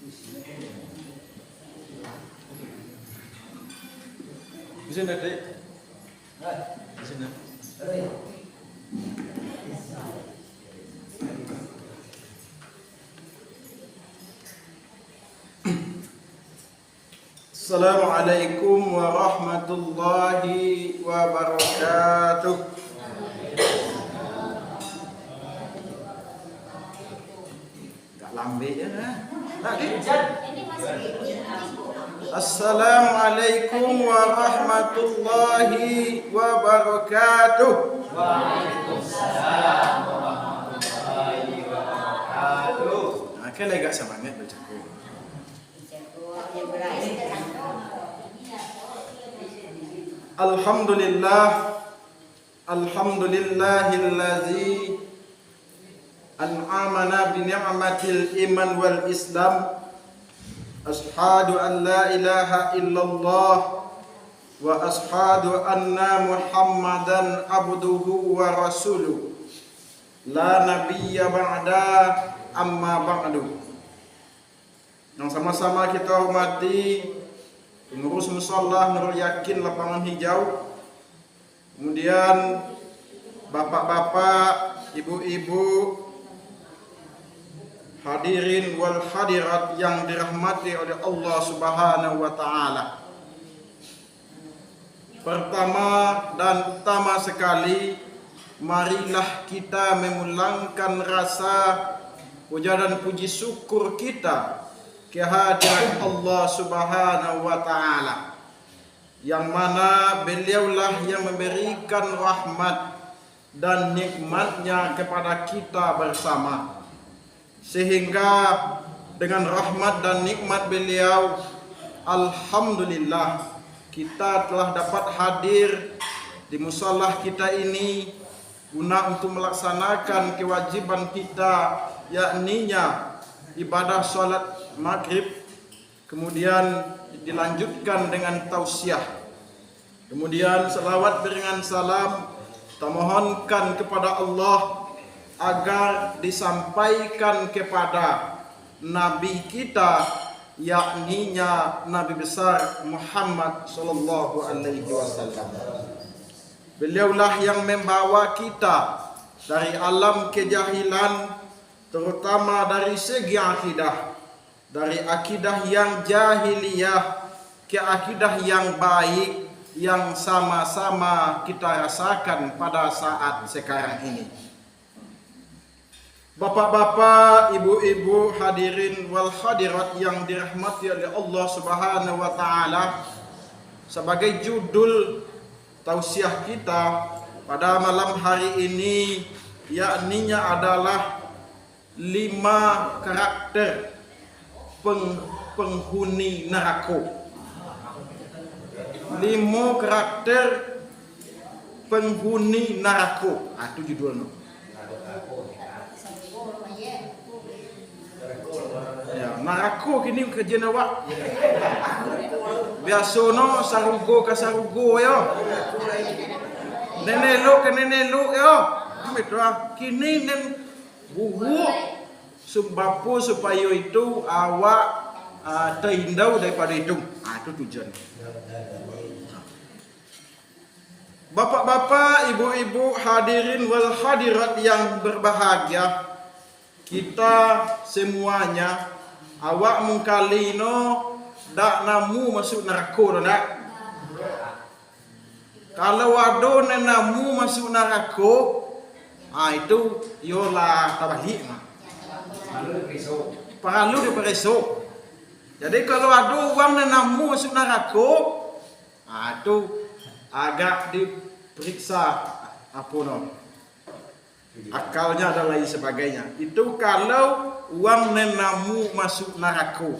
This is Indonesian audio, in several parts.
Di sini, Dek. Di sini. Assalamualaikum warahmatullahi wabarakatuh. Gak lambe ya, Assalamualaikum warahmatullahi wabarakatuh. Waalaikumsalam warahmatullahi wabarakatuh. Nah, kalian agak semangat baca Quran. Alhamdulillahillazi an'amana bi ni'matil iman wal islam. Ashhadu an la ilaha illallah wa ashhadu anna Muhammadan abduhu wa rasuluh. La nabiyya ba'da amma ba'du. Yang sama-sama kita hormati pengurus musalla Nurul Yakin Lapangan Hijau, kemudian bapak-bapak, ibu-ibu, hadirin wal hadirat yang dirahmati oleh Allah Subhanahu wa taala. Pertama dan utama sekali, marilah kita memulangkan rasa puja dan puji syukur kita kehadirat Allah Subhanahu wa taala, yang mana beliaulah yang memberikan rahmat dan nikmatnya kepada kita bersama, sehingga dengan rahmat dan nikmat beliau, alhamdulillah kita telah dapat hadir di musalla kita ini guna untuk melaksanakan kewajiban kita, yakninya ibadah salat maghrib, kemudian dilanjutkan dengan tausiah, kemudian selawat beriringan salam kita mohonkan kepada Allah agar disampaikan kepada Nabi kita, yakninya Nabi besar Muhammad sallallahu alaihi wasallam. Beliaulah yang membawa kita dari alam kejahilan, terutama dari segi akidah, dari akidah yang jahiliyah ke akidah yang baik yang sama-sama kita rasakan pada saat sekarang ini. Bapak-bapak, ibu-ibu, hadirin wal hadirat yang dirahmati oleh Allah Subhanahu wa taala, sebagai judul tausiah kita pada malam hari ini, yakninya adalah 5 karakter penghuni neraka. 5 karakter penghuni neraka. Itu judulnya. Ya, neraka kini kerja awak. Biasono sarugo ke sarugo ya. Nenelo ke nenelo ya. Kini nen buhuk sebab supaya itu awak terhindar daripada itu. Itu tujuan. Bapak-bapak, ibu-ibu, hadirin wal hadirat yang berbahagia, kita semuanya awak mungkalino dak namu masuk neraka dak. Kalau ada namu masuk neraka, itu yola tabalik mah. Perlu diperesok. Jadi kalau ada orang namu masuk neraka, itu agak diperiksa apa no, akalnya dan lain sebagainya. Itu kalau uang nenamu masuk neraka.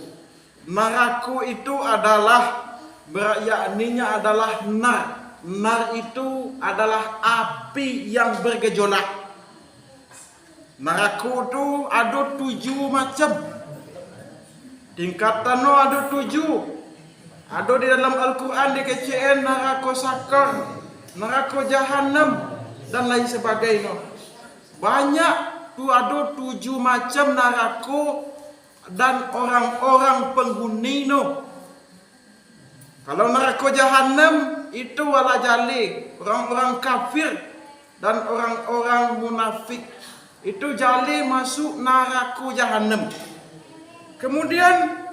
Neraka itu adalah yakninya adalah nar. Nar itu adalah api yang bergejolak. Neraka itu ada 7 macam. Tingkatannya ada 7. Ada di dalam Al-Quran di KCN neraka sakar, neraka jahanam dan lain sebagainya. Banyak tu ada 7 macam neraka dan orang-orang penghuni no. Kalau neraka jahanam itu wala jali orang-orang kafir dan orang-orang munafik itu jali masuk neraka jahanam. Kemudian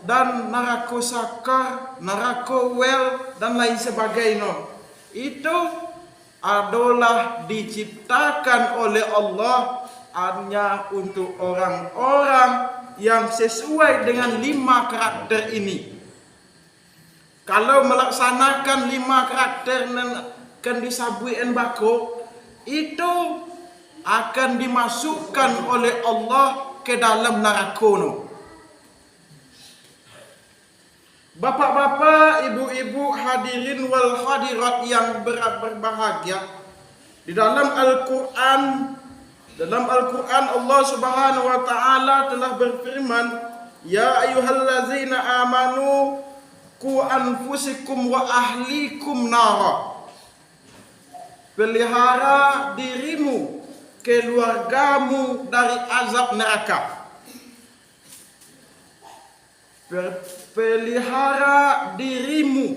dan neraka sakar, neraka wel dan lain sebagainya itu adalah diciptakan oleh Allah hanya untuk orang-orang yang sesuai dengan 5 karakter ini. Kalau melaksanakan 5 karakter yang disabuin bako, itu akan dimasukkan oleh Allah ke dalam neraka no. Bapak-bapak, ibu-ibu, hadirin wal hadirat yang berbahagia, di dalam Al-Quran Allah Subhanahu wa taala telah berfirman, ya ayyuhallazina amanu qu anfusikum wa ahlikum nara. Pelihara dirimu, keluargamu dari azab neraka. Pelihara dirimu,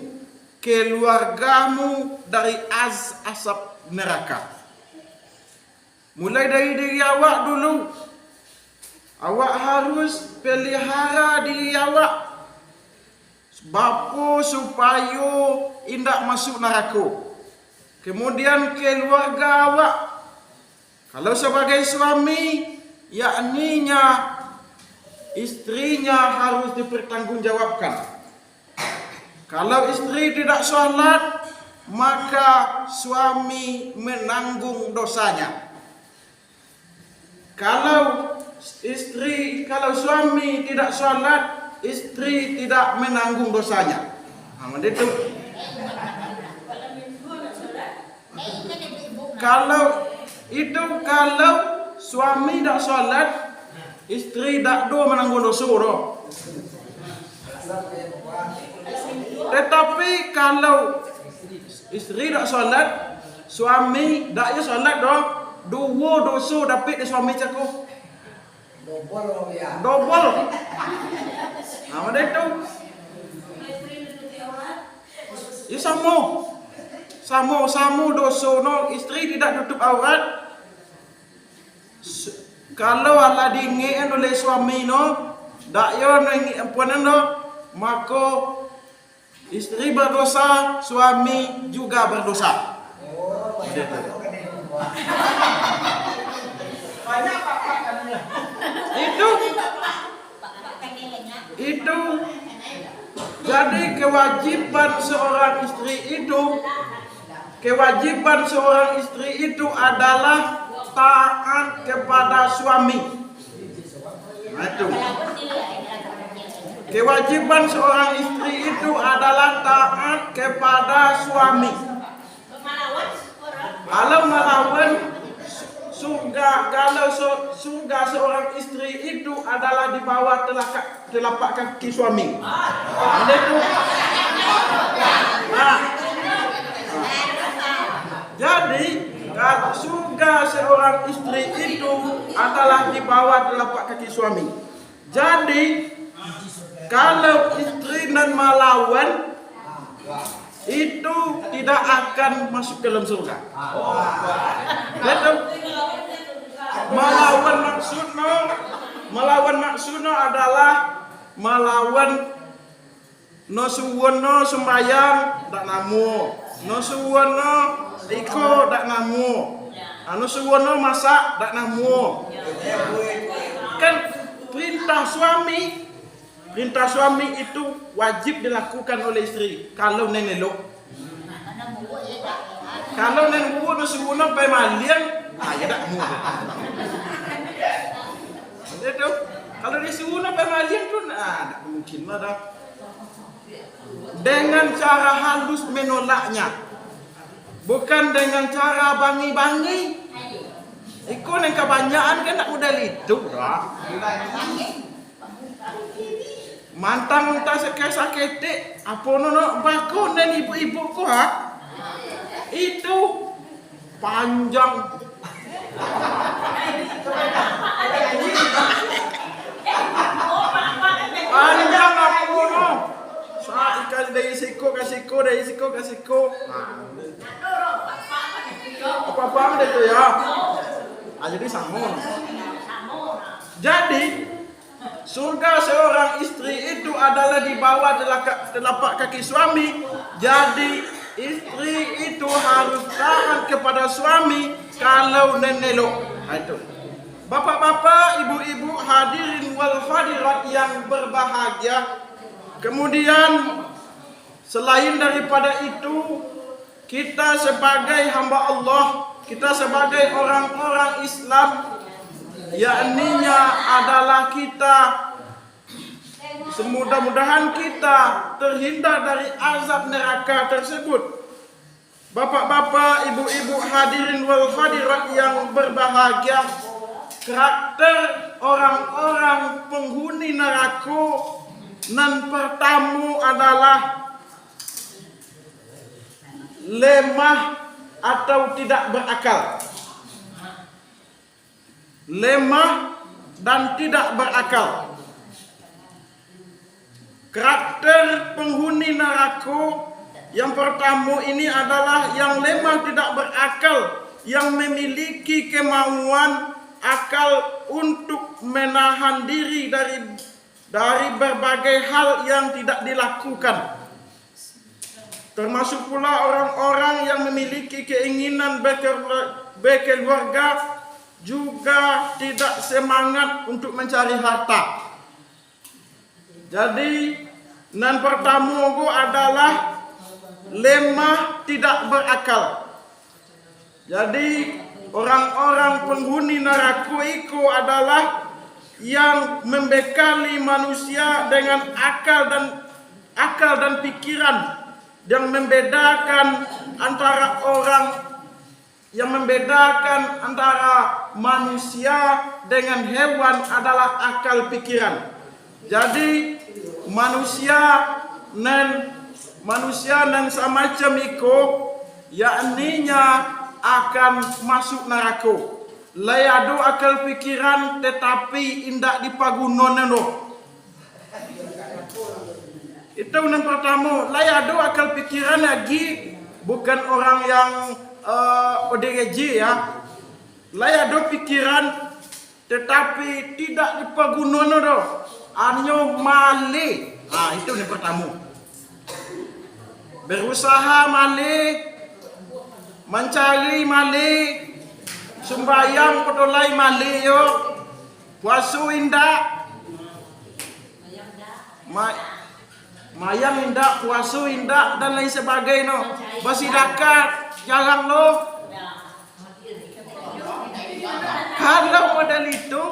keluargamu dari azab neraka. Mulai dari diri awak dulu. Awak harus pelihara diri awak. Bapa supaya indak masuk neraka. Kemudian keluarga awak. Kalau sebagai suami, yakninya istrinya harus dipertanggungjawabkan. Kalau istri tidak sholat, maka suami menanggung dosanya. Kalau suami tidak sholat, istri tidak menanggung dosanya. Itu. Kalau suami tidak sholat, istri tak do menanggung dosa doh. Tetapi kalau istri tak sholat, suami tak ya sholat doh, dua dosa dapat suami cakup. Double. Itu. Ya sama dosa no, istri tidak tutup aurat. Kalau Allah diingat oleh suami no, dak yo nengi ampunan no, maka istri berdosa, suami juga berdosa. Itu jadi kewajiban seorang istri itu adalah taat kepada suami. Itu. Kewajiban seorang istri itu adalah taat kepada suami. Kalau melawan surga seorang istri itu adalah di bawah telapak kaki suami. Itu. Jadi surga seorang istri itu adalah di bawah telapak kaki suami. Jadi kalau istri dan melawan itu tidak akan masuk ke dalam surga. Betul? Melawan maksudnya adalah melawan no suwono sembayang tak namu, no suwono iko tak namu, no suwono masak tak namu. Kan perintah suami itu wajib dilakukan oleh istri. Kalau nenek lo, kalau nenek buat nasi guna pe malian, ya tak mu. Itu kalau nasi guna pe malian tu, tak mungkin ada. Dengan cara halus menolaknya, bukan dengan cara bangi-bangi. Ikut yang kebanyakan kan tak modal itu, dah. Mantang entah sakit apa nono bakon dan ibu-ibu ku itu panjang. dari siko ke siko. Apa-apa itu ya. Jadi sama. Jadi surga seorang istri itu adalah di bawah telapak kaki suami. Jadi istri itu harus taat kepada suami kalau nenelok. Itu. Bapak-bapak, ibu-ibu, hadirin wal hadirat yang berbahagia. Kemudian selain daripada itu, kita sebagai hamba Allah, kita sebagai orang-orang Islam, yakninya adalah kita semudah-mudahan kita terhindar dari azab neraka tersebut. Bapak-bapak, ibu-ibu, hadirin wal hadirat yang berbahagia, karakter orang-orang penghuni neraka nan pertama adalah lemah atau tidak berakal. Lemah dan tidak berakal. Karakter penghuni neraka yang pertama ini adalah yang lemah tidak berakal, yang memiliki kemauan akal untuk menahan diri dari berbagai hal yang tidak dilakukan. Termasuk pula orang-orang yang memiliki keinginan berkeluarga juga tidak semangat untuk mencari harta. Jadi, yang pertama adalah lemah tidak berakal. Jadi, orang-orang penghuni neraka itu adalah yang membekali manusia dengan akal dan pikiran yang membedakan antara manusia dengan hewan adalah akal pikiran. Jadi manusia dan semacam itu yakninya akan masuk neraka. Layado akal pikiran tetapi indak dipagunono. Itu yang pertama. Layado akal pikiran lagi bukan orang yang ODGJ ya. Layado pikiran tetapi tidak dipagunono. Anyo male. Itu yang pertama. Berusaha male, mencari male, sembayang pedolai male yo, puasu indak, mayang indak, puasu indak dan lain sebagainya. Bersedekah jarang lo. Kalau model itu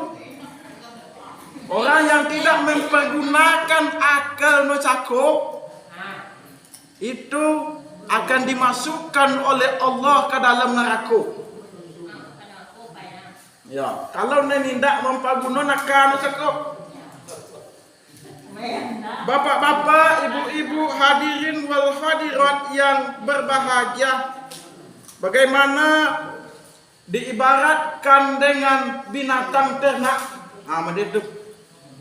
orang yang tidak mempergunakan akal no cakup itu akan dimasukkan oleh Allah ke dalam neraka. Ya, kalau nenindak mempergunakan akal no cakup. Bapak-bapak, ibu-ibu, hadirin wal hadirat yang berbahagia, bagaimana diibaratkan dengan binatang ternak. Itu.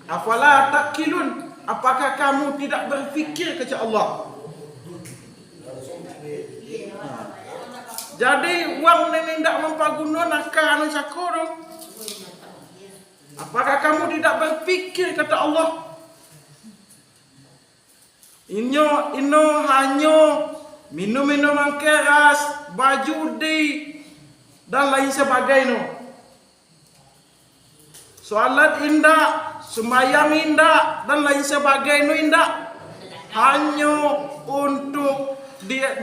Afala takilun, apakah kamu tidak berfikir kepada Allah? Jadi uang ini tidak mempergunakan anu sakoro. Apakah kamu tidak berfikir kata Allah? Inyo hanya minum-minuman keras, baju dan lain sebagainya. Salat indah, sembahyang indah dan lain sebagainya indah. Hanya untuk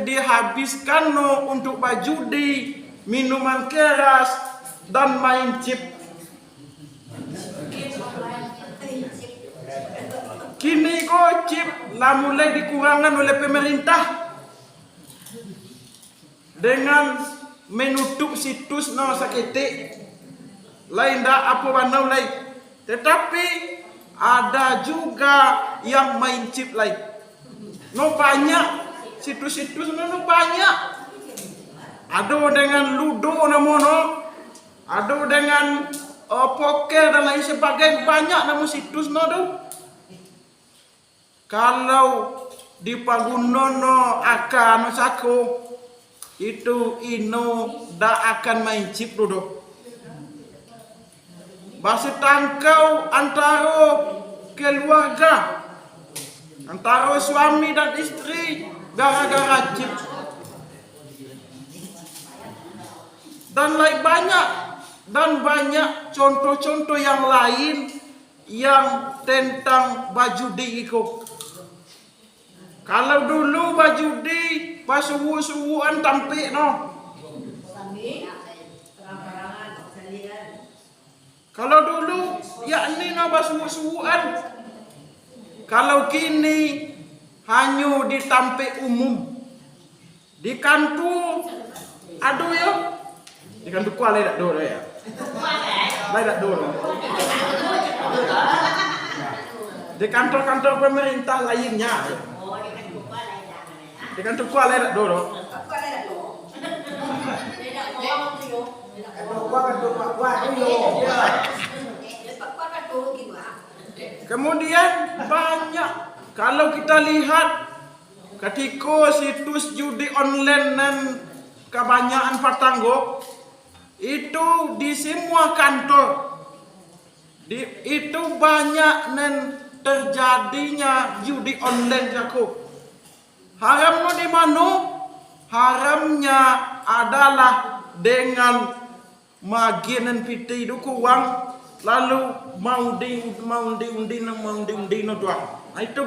dihabiskan untuk baju minuman keras dan main chip. Kini kok chip lah mulai dikurangkan oleh pemerintah dengan menutup situs sakete lain dah apa bandau lain. Tetapi ada juga yang main chip lain. Banyak situs-situs banyak. Ada dengan ludo namono, ada dengan poker dan lain sebagainya, banyak namun situs tu. Kalau di pagunono akan sako itu ino da akan main chip dulu. Basi tangkau antara keluarga, antara suami dan istri gara-gara chip. Dan lain banyak contoh-contoh yang lain yang tentang bajudi itu. Kalau dulu bajudi pas suwu-suwuan tampik no. Kalau dulu yakni no pas suwu-suwuan. Kalau kini hanya di tampik umum. Di kantor aduh ya. Di kantor kuala dak dulu ya. Lai dak dulu. Di kantor-kantor pemerintah lainnya. Di kantor kuala dak dulu. Kemudian banyak kalau kita lihat ketika situs judi online dan kebanyakan patanggo itu di semua kantor itu banyak dan terjadinya judi online jago. Haramnya di mana? Haramnya adalah dengan magian piti itu uang lalu mau diundi no doang. Nah itu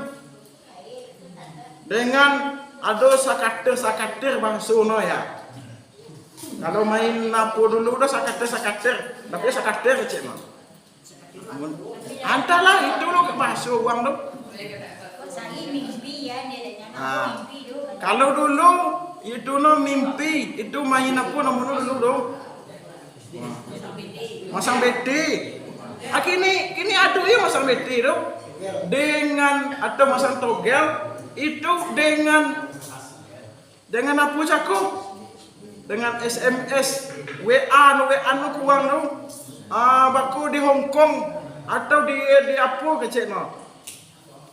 dengan ada sakater bangsa no ya. Kalau main napo dulu udah sakater tapi sakater cek mah. Antalah itu lo ke bangsa uang lo. Nah, kalau dulu itu no mimpi itu main apa namanya dulu dong. Masang BT. Kini aduh ya masang BT dong. Dengan atau masang togel itu dengan apa cakup? Dengan SMS, WA no kuang dong. Baku di Hong Kong atau di apa kecil no.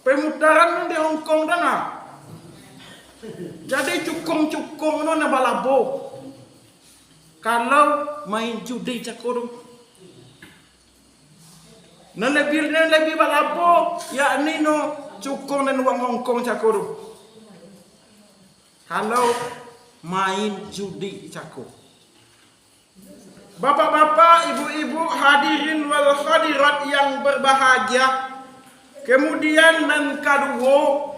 Pemutaran di Hong Kong dah. Jadi cukong no na balabo. Kalau main judi cakur, lebih balabo, yakni no cukong dan uang Hongkong cakur. Kalau main judi cakur, bapak-bapak, ibu-ibu, hadirin wal hadirat yang berbahagia. Kemudian dan kedua,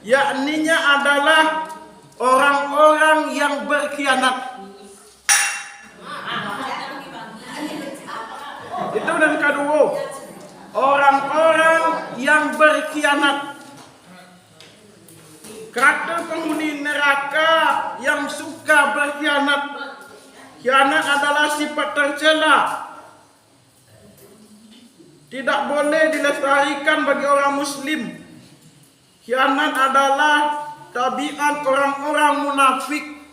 yakninya adalah orang-orang yang berkhianat. Itu dan kedua, orang-orang yang berkhianat. Kata penghuni neraka yang suka berkhianat. Khianat adalah sifat tercela. Tidak boleh dilestarikan bagi orang muslim. Khianat adalah tabiat orang-orang munafik.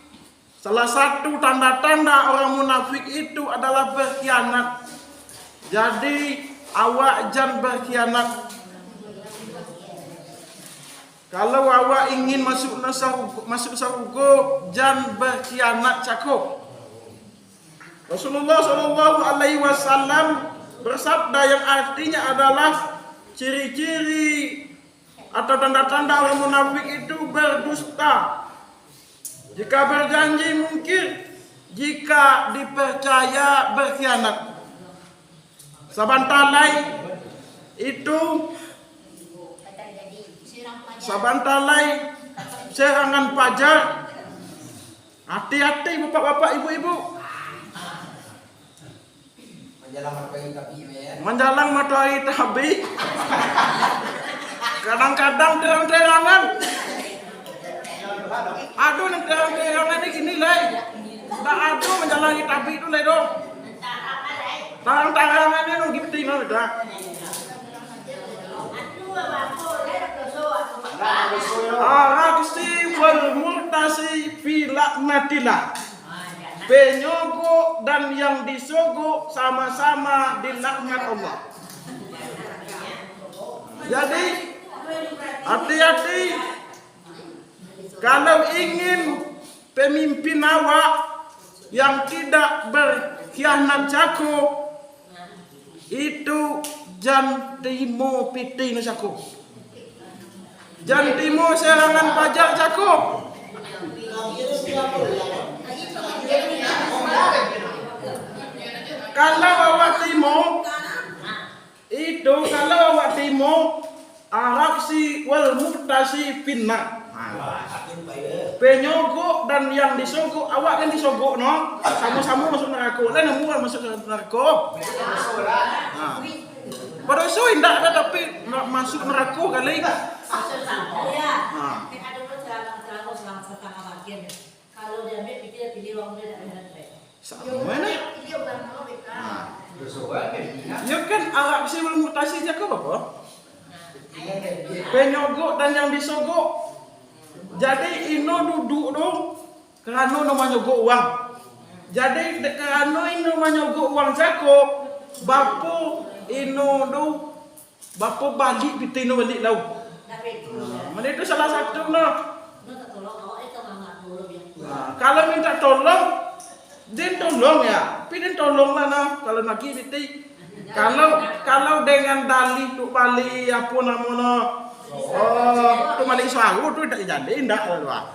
Salah satu tanda-tanda orang munafik itu adalah berkhianat. Jadi awak jangan berkhianat. Kalau awak ingin masuk surga, jangan berkhianat cakup. Rasulullah SAW bersabda yang artinya adalah ciri-ciri atau tanda-tanda orang munafik itu berdusta. Jika berjanji mungkir, jika dipercaya berkhianat. Sabantalai itu serangan pajar. Hati-hati bapak-bapak, ibu-ibu. Menjalang matahari tabi. Kadang-kadang terang-terangan. Aduh, terang-terangan ini gini lah. Tak aduh menjalangi tabi itu lah dong. Tarang-tarangan ini nung gimti no dah. Araksi wal murtasi fi laknatillah. Penyogo dan yang disogo sama-sama dilaknat Allah. Jadi hati-hati Kalau ingin pemimpin awak yang tidak berkhianat Cako, itu jan timo piti no Cako. Jan timo serangan pajak Cako. Kalau awak timo Arab si wal muhtasi finna. Penyogok dan yang disogok, awak kan disogok no, sama-sama masuk neraka. Lain semua masuk neraka. Pada so indah ada tapi masuk neraka kali. Kalau dia ambil pilih orang dia tidak ada. Sama ni. Ya kan Arab si wal muhtasi je apa? Penyogok dan yang disogok. Jadi ino duduk dong kerana no menyogok uang. Jadi kerana ino menyogok uang Cako, bapo ino do bapo balik pitino balik lau. Mana itu salah satu no. Kalau minta tolong, dia tolong ya. Pidin tolong lah no. Kalau nak piti. Kalau dengan dalih tu balik apa namanya. Oh, tu malik saru tu tak jadi indah lah.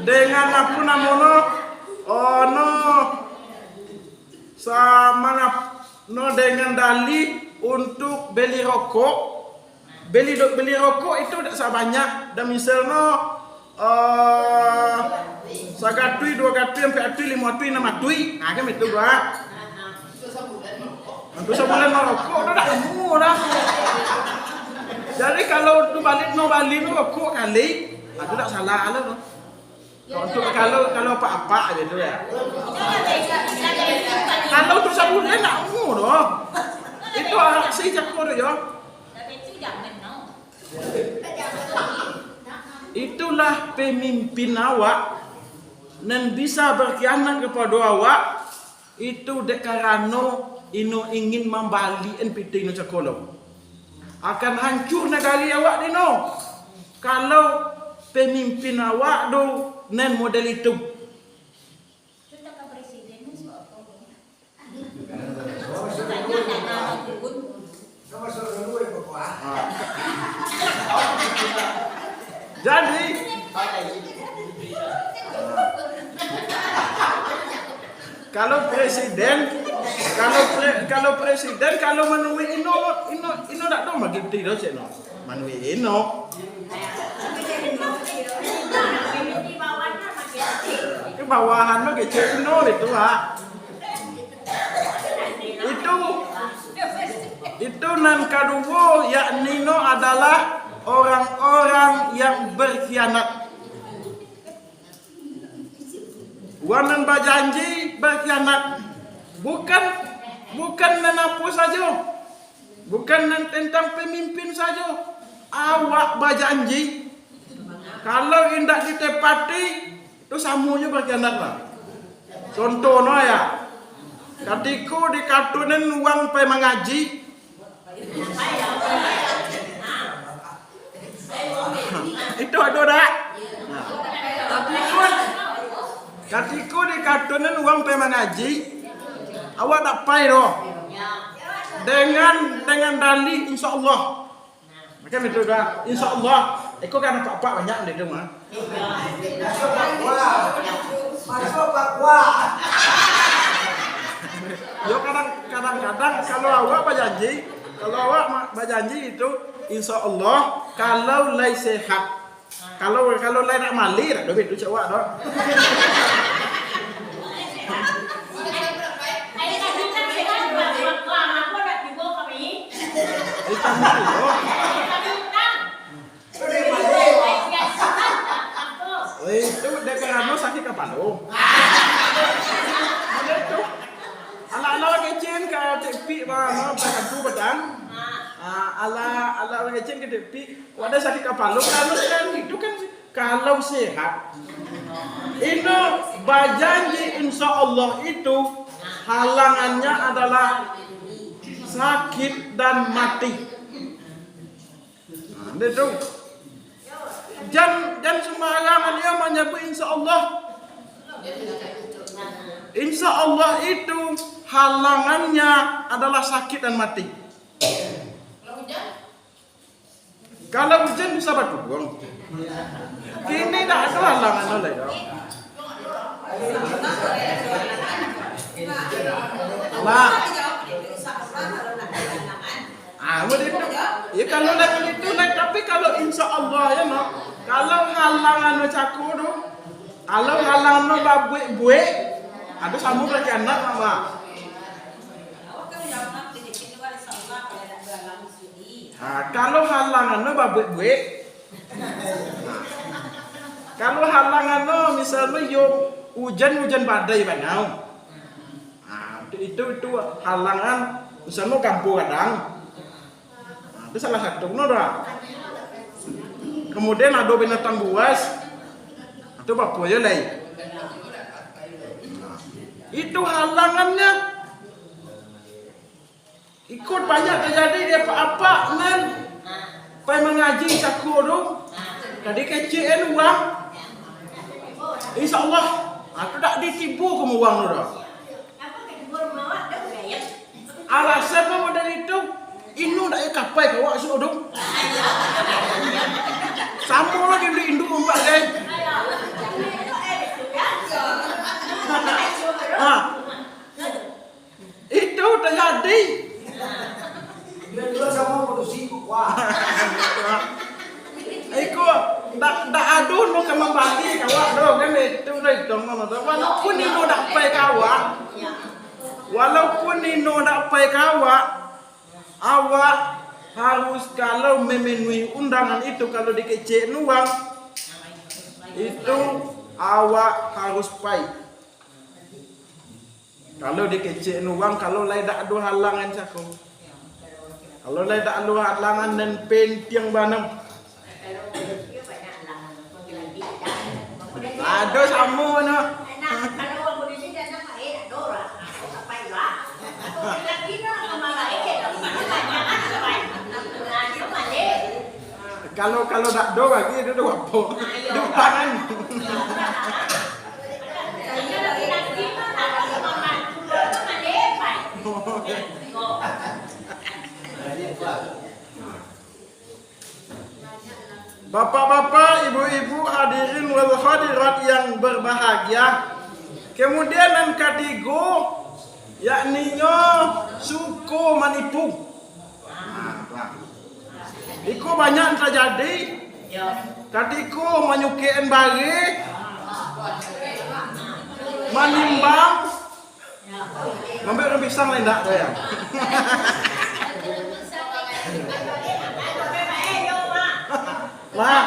Dengan apa namanya? Oh no. Sama no dengan dalih untuk beli rokok. Beli rokok itu tak sebanyak. Dan misalnya sagatui, dua gatui, empat gatui, lima gatui, enam gatui. Nah kan itu gua. Untuk sebulan merokok tu dah murah. Jadi kalau tu balik rokok kali, itu tak salah lah tu. Untuk kalau apa-apa gitu ya. Kalau tu sebulan tak murah. Itu aksi Cako tu ya. Itulah pemimpin awak dan bisa berkhianat kepada awak itu karena ino ingin membalik NPT no Cakolo. Akan hancur negara awak dino. Kalau pemimpin awak do nen model itu. Jadi kalau presiden kalau menui ino tak tahu bagi tidak cek no menui ino ke bawahan no kecil ino itu itu nan kedua yakni no adalah orang-orang yang berkhianat. Wanan berjanji berkhianat. Bukan nan apa saja. Bukan nan tentang pemimpin saja. Awak berjanji. Kalau indak ditepati, itu samunya berkhianat lah. Contoh no ya. Ketika dikatunin uang pe mengaji. Itu ada tak? Ketika dikatunin uang pe mengaji, awak tak pay doh. Dengan dalih insya-Allah. Macam itu dah. Insya-Allah. Eko kan apa-apa banyak di rumah. Masuk bakwa. Yo kadang-kadang kalau awak berjanji itu insya-Allah kalau lai sehat. Kalau lai nak mali tak duit tu cewek dah. Itu dekarano sakit kepala. Ala kecil ke tepi mana beradu badan. Ala kecil ke tepi ada sakit kepala. Kalau sekarang itu kan kalau sehat. Itu berjanji insya Allah itu halangannya adalah sakit dan mati. Itu Jangan sembarangan ya menyebut insya Allah. Insya Allah itu halangannya adalah sakit dan mati. Kalau hujan bisa batu buang. Kini tidak ada halangan oleh dong. Nah, begitu. Ya kalau dengan itu naik, tapi kalau insya Allah ya no. Kalau halangan caku tu, kalau halangan no buik, ada sambung lagi anak mama. Kalau halangan no buik, kalau halangan no misalnya yo hujan badai banyak. Itu halangan misalnya kampung kadang. Itu salah satu no dah. Kemudian ada binatang buas. Itu apa ya lagi? Itu halangannya. Ikut banyak terjadi dia apa-apa nan. Pai mengaji caku tu. Tadi kecil uang. Insya Allah aku tak ditipu kamu uang tu dah. Alasan apa modal itu? Inu tak kapai kau awak suruh dong. Sama lagi di induk empat guys. Itu terjadi. Dua sama produksi wah. Iko tak aduh no ke membagi kawak dong kan itu dong walaupun inu tak pai kawak. Walaupun inu tak pai kawak. Awak harus kalau memenuhi undangan itu kalau dikecek uang itu awak harus pai. Kalau dikecek uang kalau lain tak ada halangan cakap. Kalau lain tak ada halangan dan pentiang banam. Ada sama no. Kalau tak do lagi itu do apa? Do tangan. Bapak-bapak, ibu-ibu, hadirin wal hadirat yang berbahagia. Kemudian yang ketiga yakni suku manipu. Iko banyak terjadi. Ketika menyukian bagi menimbang ngambil pisang lain tak saya. Lah.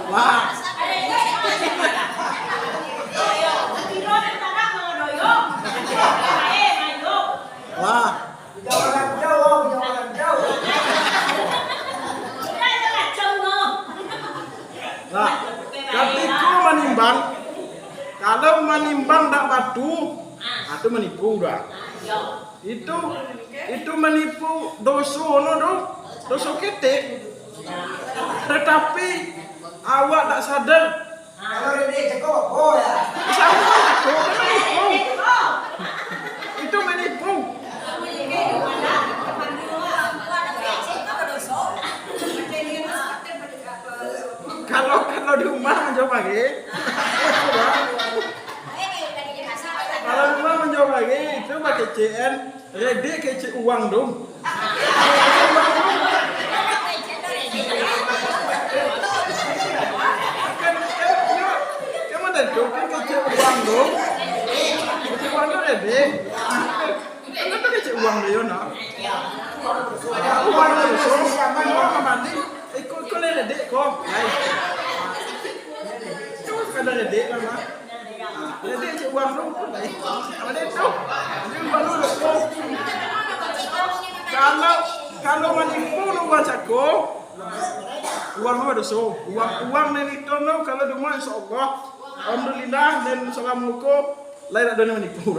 Wah. Jangan jauh. Nah, ketika menimbang, kalau menimbang tak batu, atau menipu dah. Itu menipu dosa dosa ketik. Tetapi awak tak sadar. Kalau ini cekok, oh ya. Itu menipu. Kalau di rumah mencoba lagi. Kalau di rumah mencoba lagi itu pakai CN, ready kecil uang dong. Kamu dah kan kecil uang dong. Kecil uang tu ready. Kan tu kecil uang dia nak. Uang tu so, uang mandi. Ikut ready kok. Ada redek kan mah. Redek cik uang dong. Ada tu. Dia baru tu. Kalau menipu uang cako, uang apa dosa? Uang nenek tu kalau di rumah insya-Allah alhamdulillah dan salamualaikum lain ada yang menipu.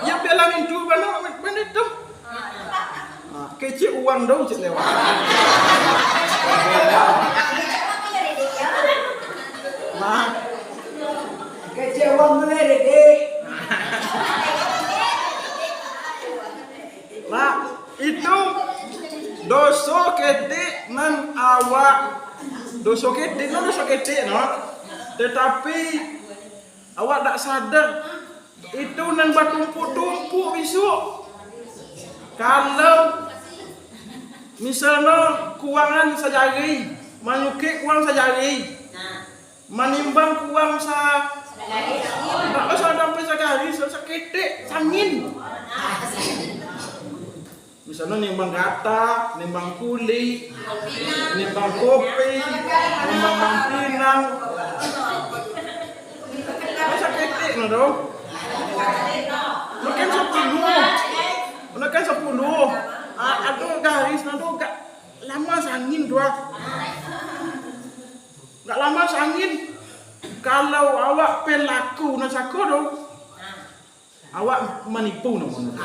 Ya bilangin tu mana itu. Kecil uang dong cik lewat. Nah, Kecewa mana dek? nah itu dosa ketik nan awak dosa ketik no, tetapi awak tak sadar itu nan bertumpuk-tumpuk besok. Kalau misalnya kuangan sejari, menyukik kuang sejari, menimbang kuang tak usah sampai sejari, seketik sangin. Misalnya nimbang gata, nimbang kuli, nimbang kopi, nimbang pinang. Masa ketik no dong? Mungkin 10. Mungkin 10. Aduh garis nado gak lama sangin dua. Gak lama sangin. Kalau awak pelaku nasako dong. Awak menipu namun.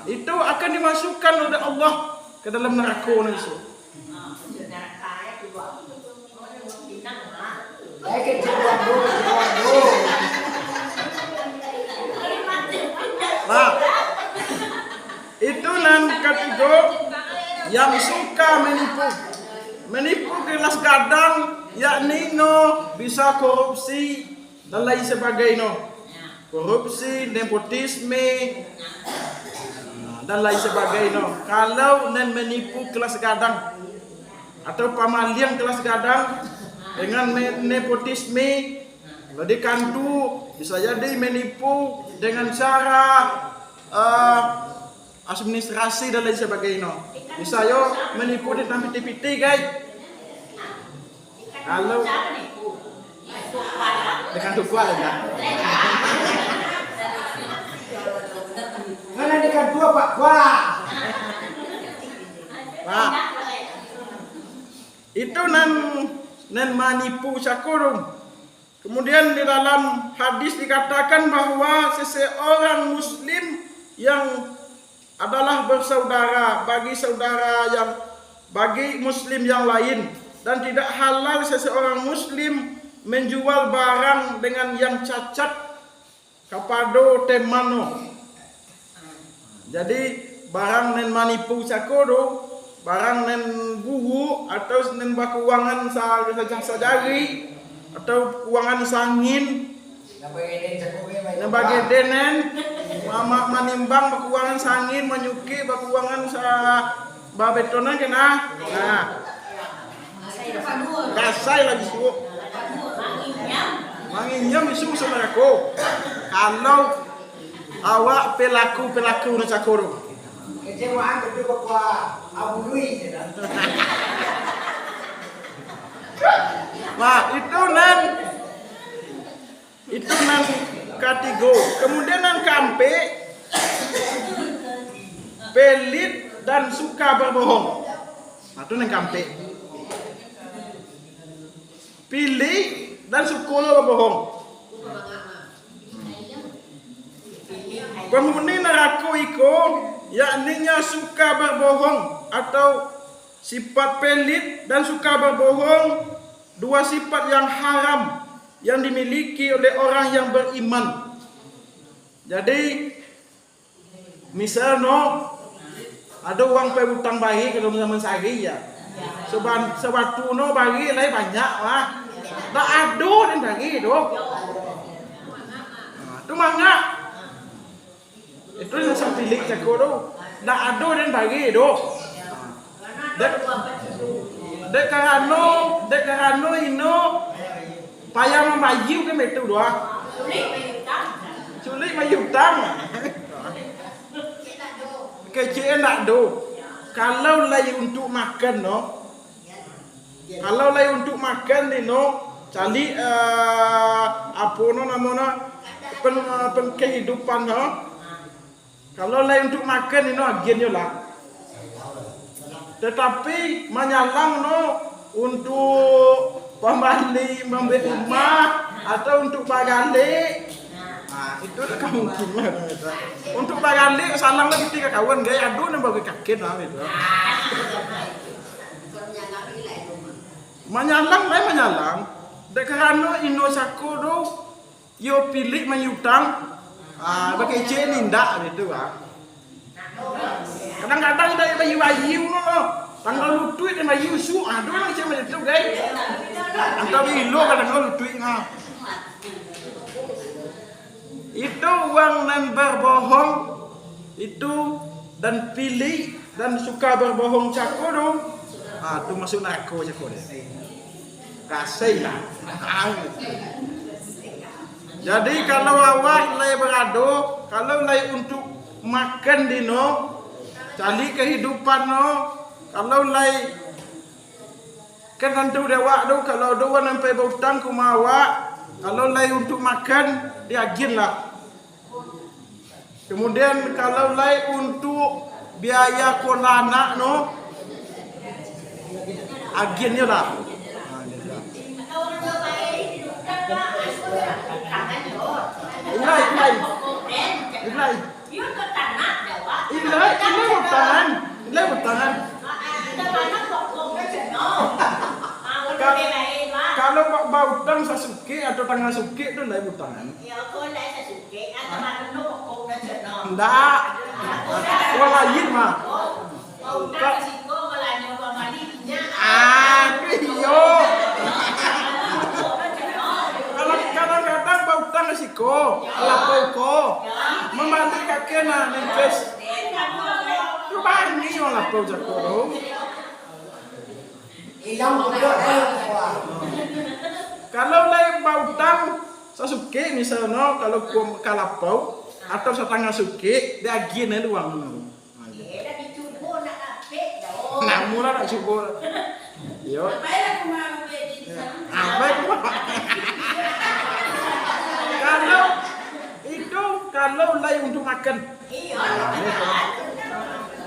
Itu akan dimasukkan oleh Allah ke dalam neraka itu. Kecewa dulu. Nah, itu nan ketiga yang suka menipu kelas gadang, yakni bisa korupsi dan lain sebagainya. Korupsi, nepotisme, dan lain sebagainya. Kalau nan menipu kelas gadang atau pamalian kelas gadang dengan nepotisme, jadi kantu bisa jadi menipu dengan cara administrasi dan lain sebagainya. Bisa yo menipu di tempat PT guys. Kalau dengan tukar enggak? Mana dekat dua Pak Wah. Nah, itu nan manipu sakurung. Kemudian di dalam hadis dikatakan bahwa seseorang muslim yang adalah bersaudara bagi muslim yang lain, dan tidak halal seseorang muslim menjual barang dengan yang cacat kepada temannya. Jadi barang nen manipu sakodo, barang nen buhu atau nen bakuangan sajari atau keuangan sangin nabagi denen mama manimbang keuangan sangin menyuki keuangan sa babetonan kena nah kasai lagi suuk manginyam isu saudaraku. Kalau awak pelaku nasakoro Kecewaan kedua Pak Abu Luis. Nah, itu nan katigo. Kemudian nan kampe, pelit dan suka berbohong. Nah, itu nan kampe. Pilih dan suka berbohong. Penghuni neraka iko, yakninya suka berbohong atau sifat pelit dan suka berbohong, dua sifat yang haram yang dimiliki oleh orang yang beriman. Jadi misalnya ada uang hutang bagi kalau zaman sehari ya, sebatu no bagi lain banyak lah, tak ada dan bagi dong. Itu mangga, itu yang sampilik cakoro, tak ada dan bagi dong. Dekarano ino payah membayu kan itu doa. Sulit mayutang. Kecil nak do. Kalau lagi untuk makan no. Kalau lagi untuk makan ni no, cari apa no namanya kehidupan no. Kalau lagi untuk makan ni no agennya lah. Tetapi menyalang no untuk pembali membeli rumah atau untuk bagali. Nah, itu kemungkinan itu. Untuk bagali salang lagi tiga kawan gaya aduh nang bagi kakek lah itu. Menyalang. Karena ino sako do yo pilih menyutang pakai ninda gitu kadang-kadang dari bayi-bayi tanggal lutut dan bayi usu aduh macam itu guys antara ilo kadang lutut itu uang dan berbohong itu dan pilih dan suka berbohong cako do itu masuk narko cako deh kasih lah. Jadi kalau awak lay berado, kalau lay untuk makan dino, cari kehidupan no, kalau lay kan tentu dewa do, kalau doa sampai berutang kumawa, kalau lay untuk makan diagin lah. Kemudian kalau lay untuk biaya kolana no, aginnya lah. Ilai bertahan. Kalau bau utang Sasuke atau tangan Sasuke itu ilai bertahan. Enggak. Orang lain mah. Iyo. Kadang-kadang bau utang resiko, lapau ko, membantu kakek na invest. Coba ini yang lapau jakoro. Kalau lain bau utang Sasuke misalnya kalau kalapau atau setengah suke dia gini uang dulu. Nah murah nak cukup. Yo. Kalau lain untuk makan. Iya.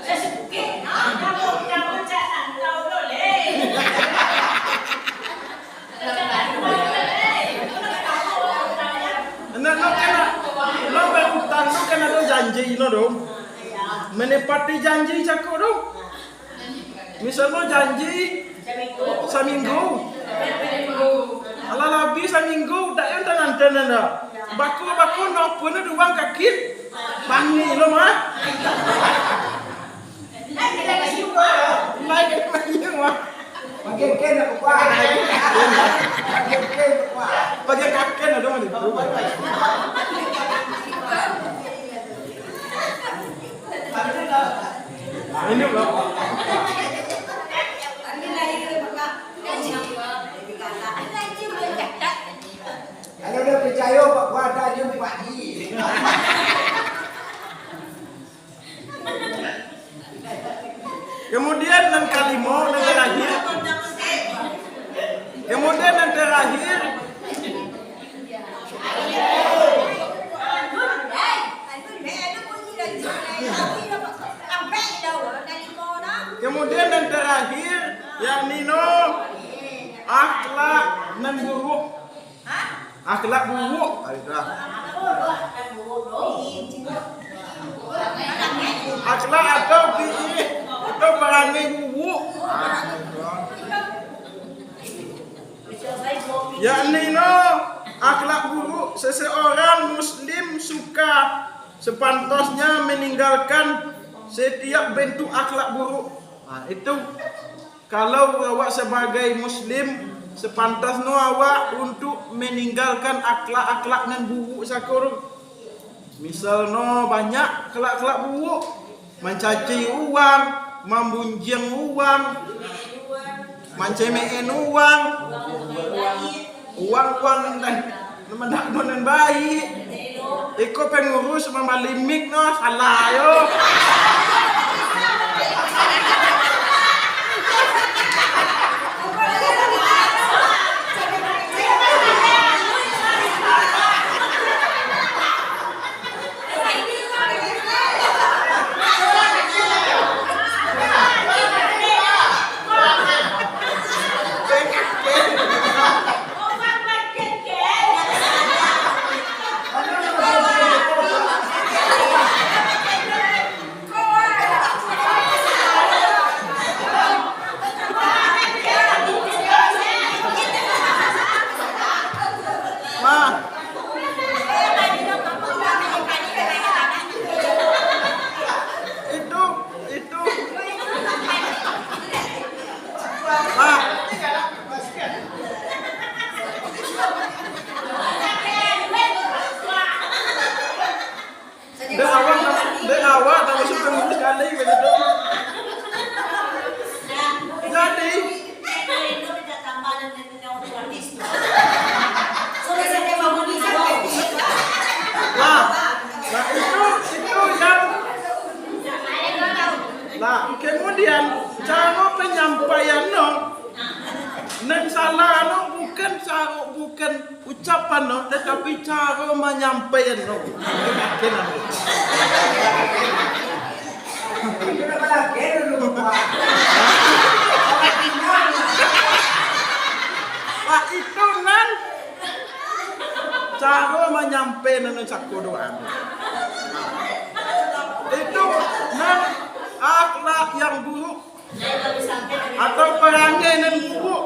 Sasuke, kamu jangan tahu boleh. Lo berhutang lo kan ada janji lo dong. Menepati janji cakap dong. Misalnya janji seminggu. Ala lebih seminggu tak yang tangan dah. Baku nopo na duang kakit. Pangi lo mah. Naik lagi mah. Pakai kena kuat. Pakai kakek ada mana itu. Ini loh. Kalau dia percaya Pak Kuada dia pagi. Kemudian yang kelima dan terakhir. Kemudian yang terakhir. Kemudian yang terakhir yang nino akhlak nan buruk. Akhlak buruk. Akhlak atau pilih atau perangai buruk. Yakni no akhlak buruk seseorang muslim suka sepantasnya meninggalkan setiap bentuk akhlak buruk. Nah, itu kalau awak sebagai muslim sepantasnya awak untuk meninggalkan akhlak-akhlak nan buruk sakur. Misalnya banyak akhlak-akhlak buruk, mencaci uang, membunjing uang, mencemein uang dan mendak baik. Iko pengurus memalimik no salah yo. jadi begitu. Jadi nah kemudian cara penyampaian neng salah bukan ucapan tetapi cara menyampaikan Pak itu nan cara menyampaikan sakodoan itu nan akhlak yang buruk atau perangai yang buruk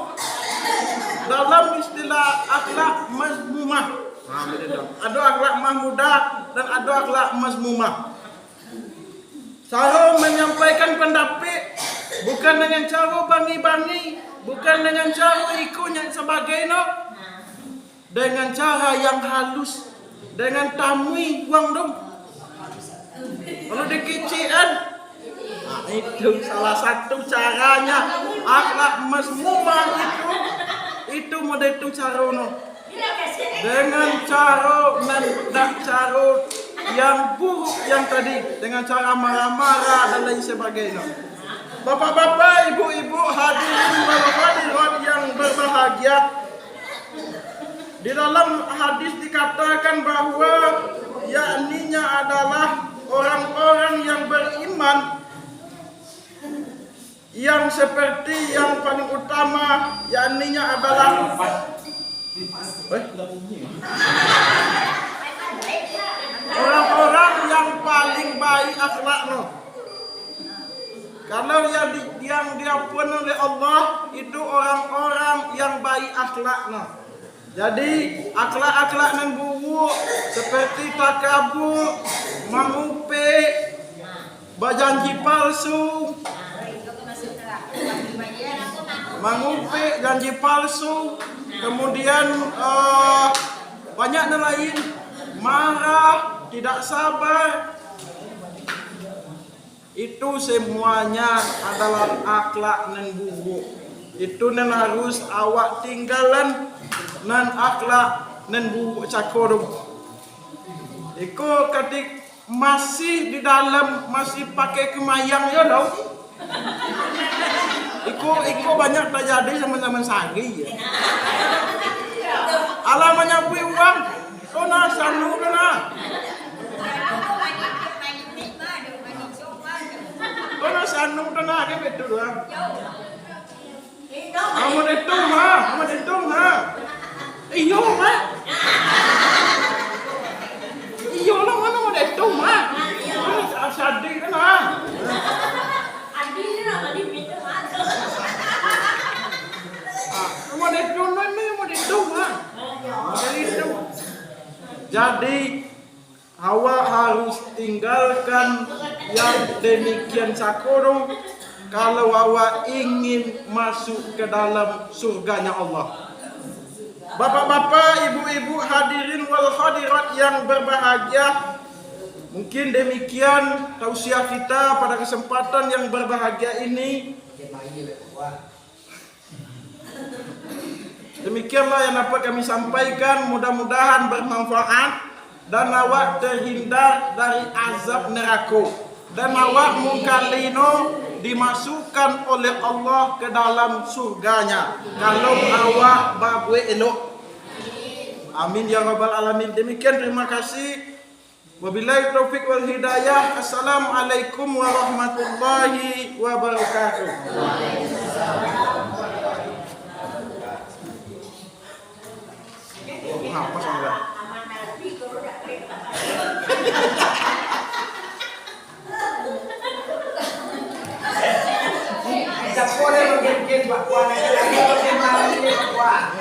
dalam istilah akhlak mazmumah. Ada akhlak mahmudah dan ada akhlak mazmumah. Cara menyampaikan pendapat bukan dengan cara bangi-bangi, bukan dengan cara ikut yang sebagainya, dengan cara yang halus, dengan tamui uang dong. Kalau dikician, nah, itu salah satu caranya akhlak mazmumah itu model itu cara dengan cara yang buruk yang tadi, dengan cara marah-marah dan lain sebagainya. Bapak-bapak, ibu-ibu, hadirin wal hadirat yang berbahagia, di dalam hadis dikatakan bahwa yakninya adalah orang-orang yang beriman yang seperti yang paling utama yakninya adalah orang-orang yang paling baik akhlaknya. Kalau yang diampuni oleh Allah itu orang-orang yang baik akhlaknya. Jadi akhlak-akhlak yang buruk seperti takabur, mengupe, berjanji palsu, mengupe, janji palsu, kemudian banyak yang lain, marah, tidak sabar. Itu semuanya adalah akhlak yang buruk. Itu yang harus awak tinggalan nan akhlak nan buruk cakorum. Iku ketik masih di dalam masih pakai kemayang ya dong. Iku banyak terjadi sama-sama sagi ya. Alamanya bui uang, kona sanu kona. Kona sanu kona ke betul doang. Amun itu mah. Iyo mah. Iyo lah mana mau itu mah. Asadi kena. Jadi awak harus tinggalkan yang demikian sakodo kalau awak ingin masuk ke dalam surganya Allah. Bapak-bapak, ibu-ibu, hadirin wal hadirat yang berbahagia, mungkin demikian tausiah kita pada kesempatan yang berbahagia ini. Demikianlah yang dapat kami sampaikan, mudah-mudahan bermanfaat dan awak terhindar dari azab neraka dan awak mungkalino dimasukkan oleh Allah ke dalam surganya kalau awak babwe elok. Amin ya rabbal alamin. Demikian, terima kasih. Wabillahi taufik wal hidayah. Assalamualaikum warahmatullahi wabarakatuh. Apa saudara? Tidak boleh mungkin bakwan lagi bagaimana ini bakwan.